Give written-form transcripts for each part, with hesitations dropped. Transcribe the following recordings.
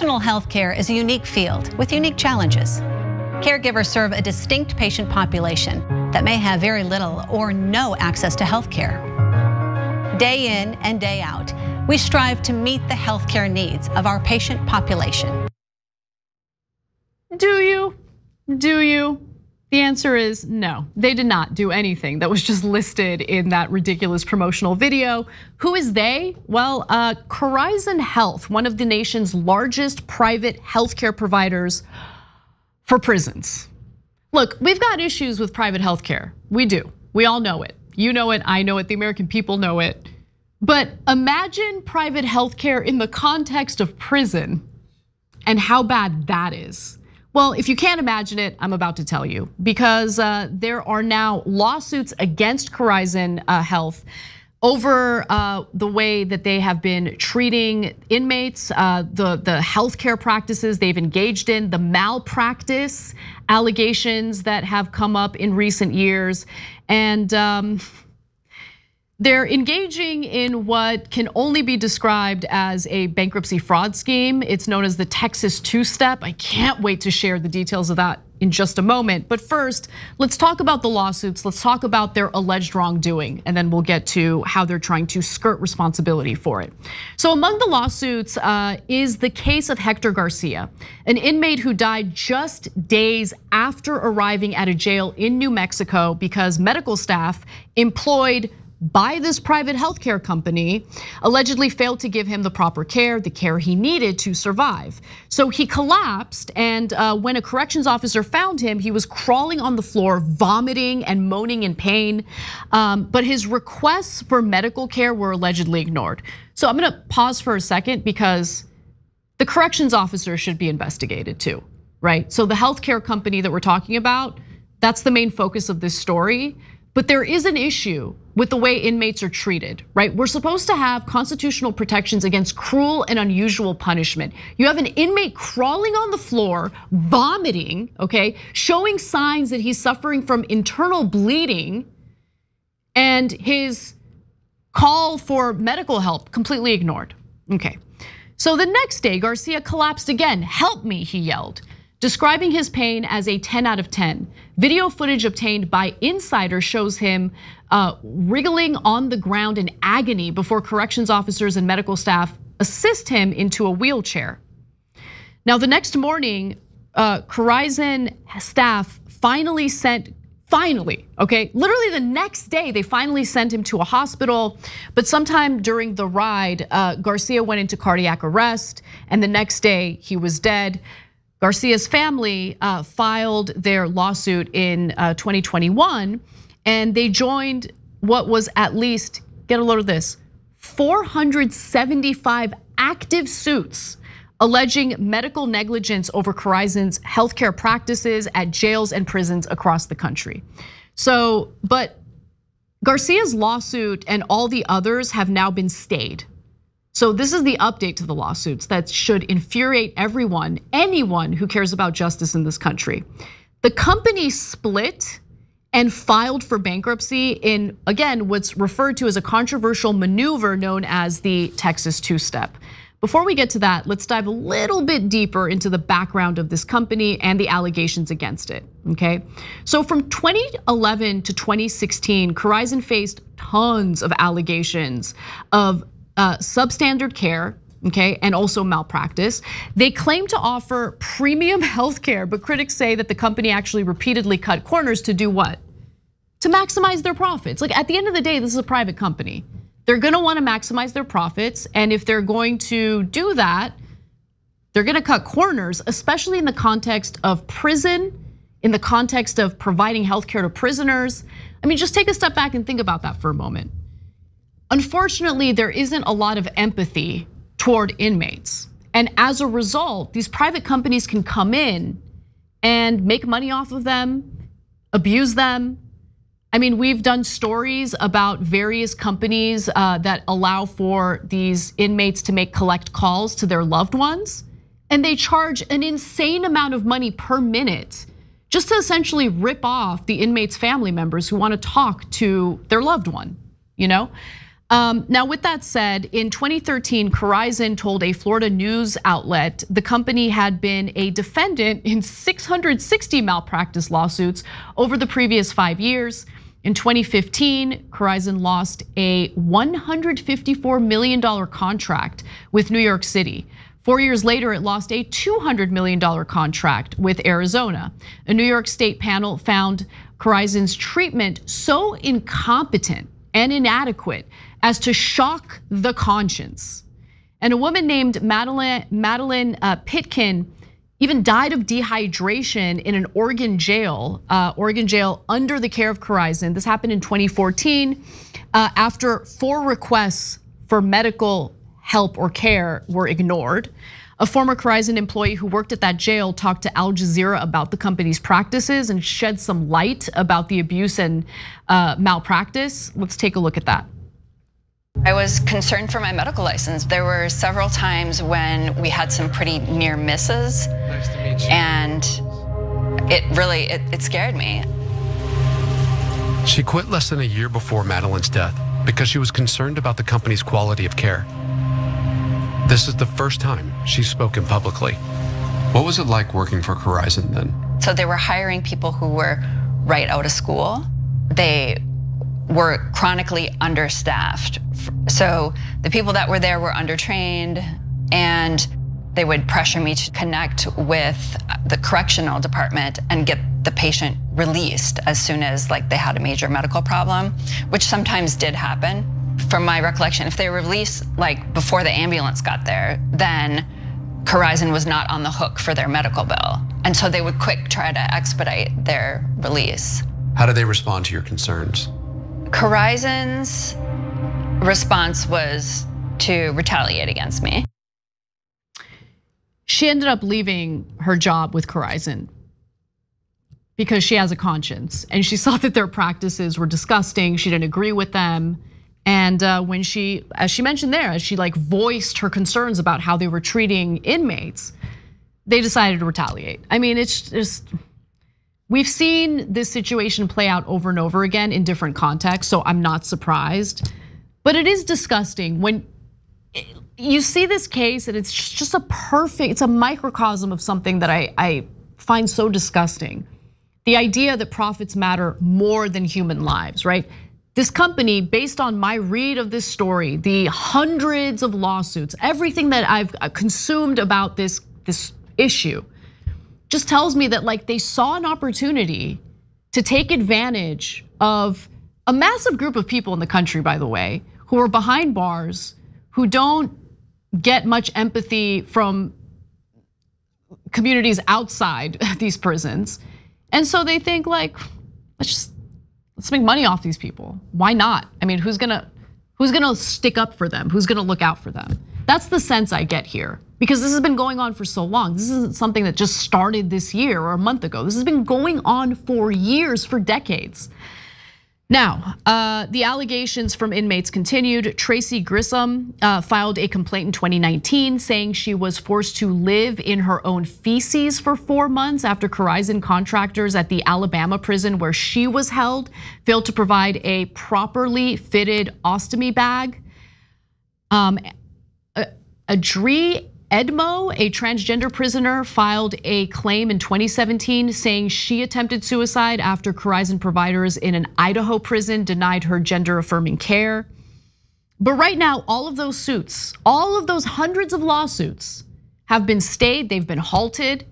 Correctional health care is a unique field with unique challenges. Caregivers serve a distinct patient population that may have very little or no access to health care. Day in and day out, we strive to meet the healthcare needs of our patient population. Do you? Do you? The answer is no. They did not do anything that was just listed in that ridiculous promotional video. Who is they? Well, Corizon Health, one of the nation's largest private healthcare providers for prisons. Look, we've got issues with private healthcare. We do. We all know it. You know it, I know it, the American people know it. But imagine private healthcare in the context of prison and how bad that is. Well, if you can't imagine it, I'm about to tell you, because there are now lawsuits against Corizon Health over the way that they have been treating inmates, the healthcare practices they've engaged in, the malpractice allegations that have come up in recent years. And they're engaging in what can only be described as a bankruptcy fraud scheme. It's known as the Texas Two-Step. I can't wait to share the details of that in just a moment. But first, let's talk about the lawsuits. Let's talk about their alleged wrongdoing, and then we'll get to how they're trying to skirt responsibility for it. So among the lawsuits is the case of Hector Garcia, an inmate who died just days after arriving at a jail in New Mexico because medical staff employed by this private healthcare company allegedly failed to give him the proper care, the care he needed to survive. So he collapsed, and when a corrections officer found him, he was crawling on the floor, vomiting and moaning in pain. But his requests for medical care were allegedly ignored. So I'm gonna pause for a second because the corrections officer should be investigated too, right? So the healthcare company that we're talking about, that's the main focus of this story. But there is an issue with the way inmates are treated, right? We're supposed to have constitutional protections against cruel and unusual punishment. You have an inmate crawling on the floor, vomiting, okay, showing signs that he's suffering from internal bleeding, and his call for medical help completely ignored. Okay, so the next day, Garcia collapsed again. "Help me," he yelled, describing his pain as a 10 out of 10. Video footage obtained by insiders shows him wriggling on the ground in agony before corrections officers and medical staff assist him into a wheelchair. Now, the next morning, Corizon staff finally, okay, literally the next day, they finally sent him to a hospital. But sometime during the ride, Garcia went into cardiac arrest, and the next day he was dead. Garcia's family filed their lawsuit in 2021, and they joined what was at least, get a load of this, 475 active suits alleging medical negligence over Corizon's healthcare practices at jails and prisons across the country. So, but Garcia's lawsuit and all the others have now been stayed. So this is the update to the lawsuits that should infuriate everyone, anyone who cares about justice in this country. The company split and filed for bankruptcy in, again, what's referred to as a controversial maneuver known as the Texas Two-Step. Before we get to that, let's dive a little bit deeper into the background of this company and the allegations against it, okay? So from 2011 to 2016, Corizon faced tons of allegations of substandard care, okay, and also malpractice. They claim to offer premium healthcare, but critics say that the company actually repeatedly cut corners to do what? To maximize their profits. Like at the end of the day, this is a private company. They're gonna wanna maximize their profits, and if they're going to do that, they're gonna cut corners, especially in the context of prison, in the context of providing healthcare to prisoners. I mean, just take a step back and think about that for a moment. Unfortunately, there isn't a lot of empathy toward inmates. And as a result, these private companies can come in and make money off of them, abuse them. I mean, we've done stories about various companies that allow for these inmates to make collect calls to their loved ones. And they charge an insane amount of money per minute just to essentially rip off the inmates' family members who want to talk to their loved one, you know? Now, with that said, in 2013, Corizon told a Florida news outlet the company had been a defendant in 660 malpractice lawsuits over the previous 5 years. In 2015, Corizon lost a $154 million contract with New York City. 4 years later, it lost a $200 million contract with Arizona. A New York State panel found Corizon's treatment so incompetent and inadequate as to shock the conscience. And a woman named Madeline Pitkin even died of dehydration in an Oregon jail under the care of Corizon. This happened in 2014 after 4 requests for medical help or care were ignored. A former Corizon employee who worked at that jail talked to Al Jazeera about the company's practices and shed some light about the abuse and malpractice. Let's take a look at that. I was concerned for my medical license. There were several times when we had some pretty near misses. Nice to meet you. And it scared me. She quit less than a year before Madeline's death because she was concerned about the company's quality of care. This is the first time she's spoken publicly. What was it like working for Corizon then? So they were hiring people who were right out of school. They were chronically understaffed. So the people that were there were undertrained, and they would pressure me to connect with the correctional department and get the patient released as soon as they had a major medical problem, which sometimes did happen. From my recollection, if they were released before the ambulance got there, then Corizon was not on the hook for their medical bill. And so they would try to expedite their release. How did they respond to your concerns? Corizon's response was to retaliate against me. She ended up leaving her job with Corizon because she has a conscience and she saw that their practices were disgusting. She didn't agree with them. And when she, as she mentioned there, as she voiced her concerns about how they were treating inmates, they decided to retaliate. I mean, it's just, we've seen this situation play out over and over again in different contexts, so I'm not surprised. But it is disgusting when you see this case and it's just it's a microcosm of something that I find so disgusting. The idea that profits matter more than human lives, right? This company, based on my read of this story, the hundreds of lawsuits, everything that I've consumed about this issue, just tells me that they saw an opportunity to take advantage of a massive group of people in the country, by the way, who are behind bars, who don't get much empathy from communities outside these prisons. And so they think let's make money off these people. Why not? I mean, who's gonna stick up for them? Who's gonna look out for them? That's the sense I get here, because this has been going on for so long. This isn't something that just started this year or a month ago. This has been going on for years, for decades. Now, the allegations from inmates continued. Tracy Grissom filed a complaint in 2019 saying she was forced to live in her own feces for 4 months after Corizon contractors at the Alabama prison where she was held failed to provide a properly fitted ostomy bag. Adri Edmo, a transgender prisoner, filed a claim in 2017 saying she attempted suicide after Corizon providers in an Idaho prison denied her gender-affirming care. But right now, all of those suits, all of those hundreds of lawsuits have been stayed, they've been halted,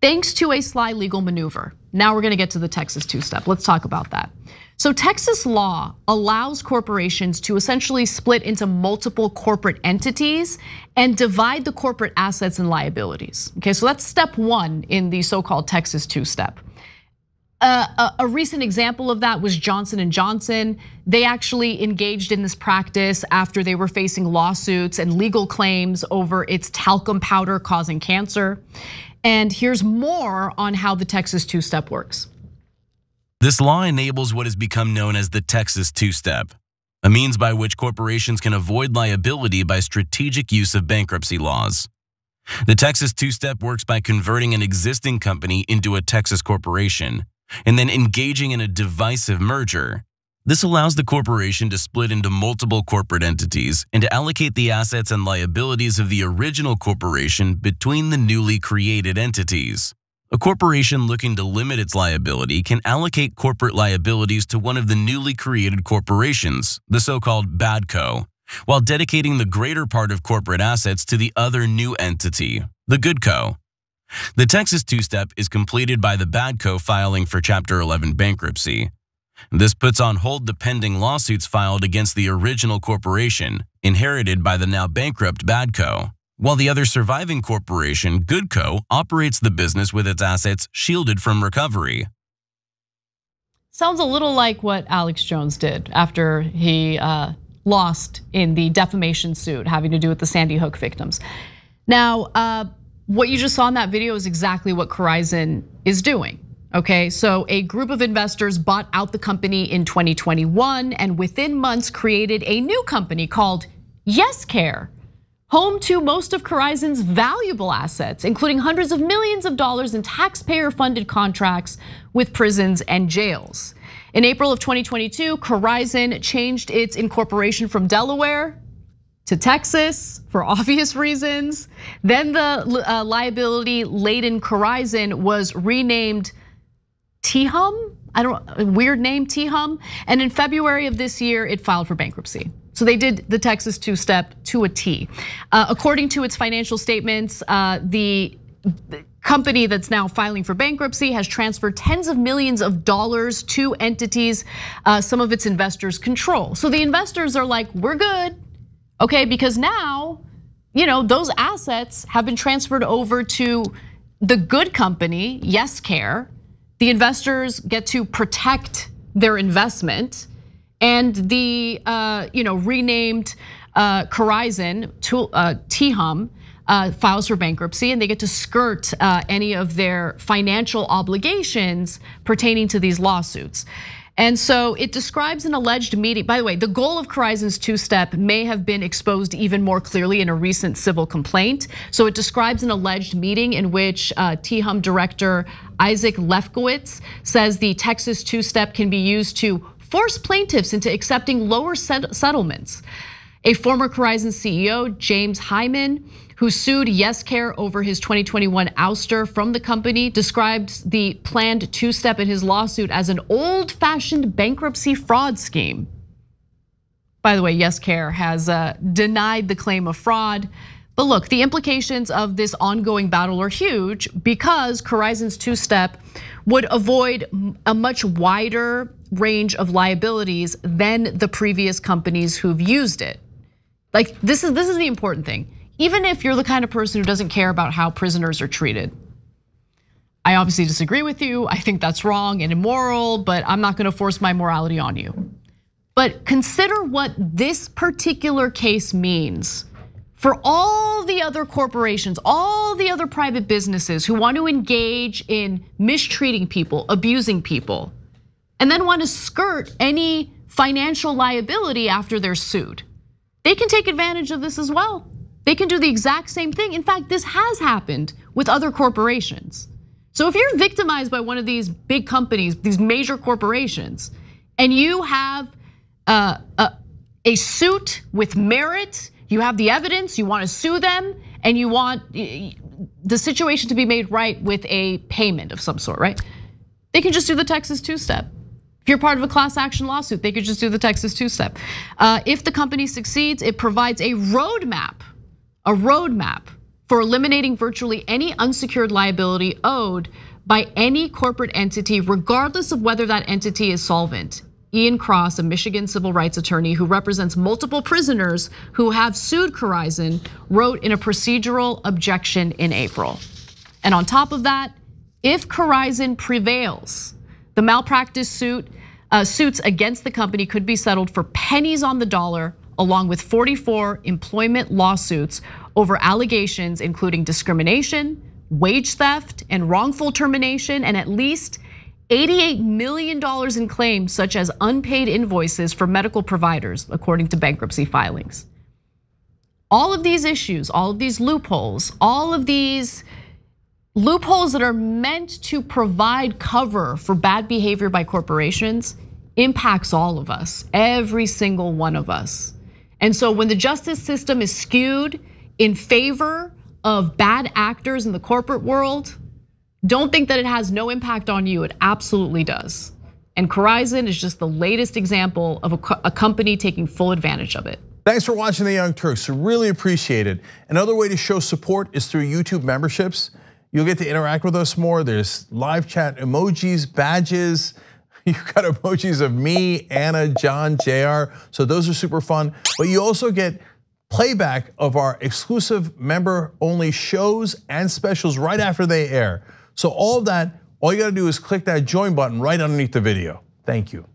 thanks to a sly legal maneuver. Now we're gonna get to the Texas two-step. Let's talk about that. So Texas law allows corporations to essentially split into multiple corporate entities and divide the corporate assets and liabilities. Okay, so that's step one in the so-called Texas two-step. A recent example of that was Johnson & Johnson. They actually engaged in this practice after they were facing lawsuits and legal claims over its talcum powder causing cancer. And here's more on how the Texas two-step works. This law enables what has become known as the Texas two-step, a means by which corporations can avoid liability by strategic use of bankruptcy laws. The Texas two-step works by converting an existing company into a Texas corporation and then engaging in a divisive merger, This allows the corporation to split into multiple corporate entities and to allocate the assets and liabilities of the original corporation between the newly created entities. A corporation looking to limit its liability can allocate corporate liabilities to one of the newly created corporations, the so-called BadCo, while dedicating the greater part of corporate assets to the other new entity, the GoodCo. The Texas two-step is completed by the BadCo filing for Chapter 11 bankruptcy. This puts on hold the pending lawsuits filed against the original corporation, inherited by the now bankrupt BadCo, while the other surviving corporation, GoodCo, operates the business with its assets shielded from recovery. Sounds a little like what Alex Jones did after he lost in the defamation suit having to do with the Sandy Hook victims. Now, what you just saw in that video is exactly what Corizon is doing. Okay, so a group of investors bought out the company in 2021 and within months created a new company called YesCare, home to most of Corizon's valuable assets, including hundreds of millions of dollars in taxpayer-funded contracts with prisons and jails. In April of 2022, Corizon changed its incorporation from Delaware to Texas for obvious reasons. Then the liability-laden Corizon was renamed T-Hum, weird name, T-Hum. And in February of this year, it filed for bankruptcy. So they did the Texas two-step to a T. According to its financial statements, the company that's now filing for bankruptcy has transferred tens of millions of dollars to entities some of its investors control. So the investors are like, we're good, okay, because now, those assets have been transferred over to the good company, YesCare. The investors get to protect their investment, and the renamed Corizon, T-Hum, files for bankruptcy, and they get to skirt any of their financial obligations pertaining to these lawsuits. And so it describes an alleged meeting. By the way, the goal of Corizon's two-step may have been exposed even more clearly in a recent civil complaint. So it describes an alleged meeting in which T-Hum director Isaac Lefkowitz says the Texas two-step can be used to force plaintiffs into accepting lower settlements. A former Corizon CEO, James Hyman, who sued YesCare over his 2021 ouster from the company, described the planned two-step in his lawsuit as an old-fashioned bankruptcy fraud scheme. By the way, YesCare has denied the claim of fraud. But look, the implications of this ongoing battle are huge because Corizon's two-step would avoid a much wider range of liabilities than the previous companies who've used it. Like, this is the important thing. Even if you're the kind of person who doesn't care about how prisoners are treated. I obviously disagree with you. I think that's wrong and immoral, but I'm not gonna force my morality on you. But consider what this particular case means for all the other corporations, all the other private businesses who want to engage in mistreating people, abusing people, and then want to skirt any financial liability after they're sued. They can take advantage of this as well. They can do the exact same thing. In fact, this has happened with other corporations. So if you're victimized by one of these big companies, these major corporations, and you have a suit with merit, you have the evidence, you want to sue them, and you want the situation to be made right with a payment of some sort, right? They can just do the Texas two-step. If you're part of a class action lawsuit, they could just do the Texas two-step. If the company succeeds, it provides a roadmap for eliminating virtually any unsecured liability owed by any corporate entity, regardless of whether that entity is solvent. Ian Cross, a Michigan civil rights attorney who represents multiple prisoners who have sued Corizon, wrote in a procedural objection in April. And on top of that, if Corizon prevails, the malpractice suits against the company could be settled for pennies on the dollar, along with 44 employment lawsuits over allegations including discrimination, wage theft, and wrongful termination, and at least $88 million in claims such as unpaid invoices for medical providers, according to bankruptcy filings. All of these issues, all of these loopholes, that are meant to provide cover for bad behavior by corporations, impacts all of us, every single one of us. And so when the justice system is skewed in favor of bad actors in the corporate world, don't think that it has no impact on you. It absolutely does. And Corizon is just the latest example of a company taking full advantage of it. Thanks for watching The Young Turks, really appreciate it. Another way to show support is through YouTube memberships. You'll get to interact with us more. There's live chat emojis, badges. You've got emojis of me, Anna, John, JR. So those are super fun. But you also get playback of our exclusive member-only shows and specials right after they air. So all of that, all you gotta do is click that join button right underneath the video. Thank you.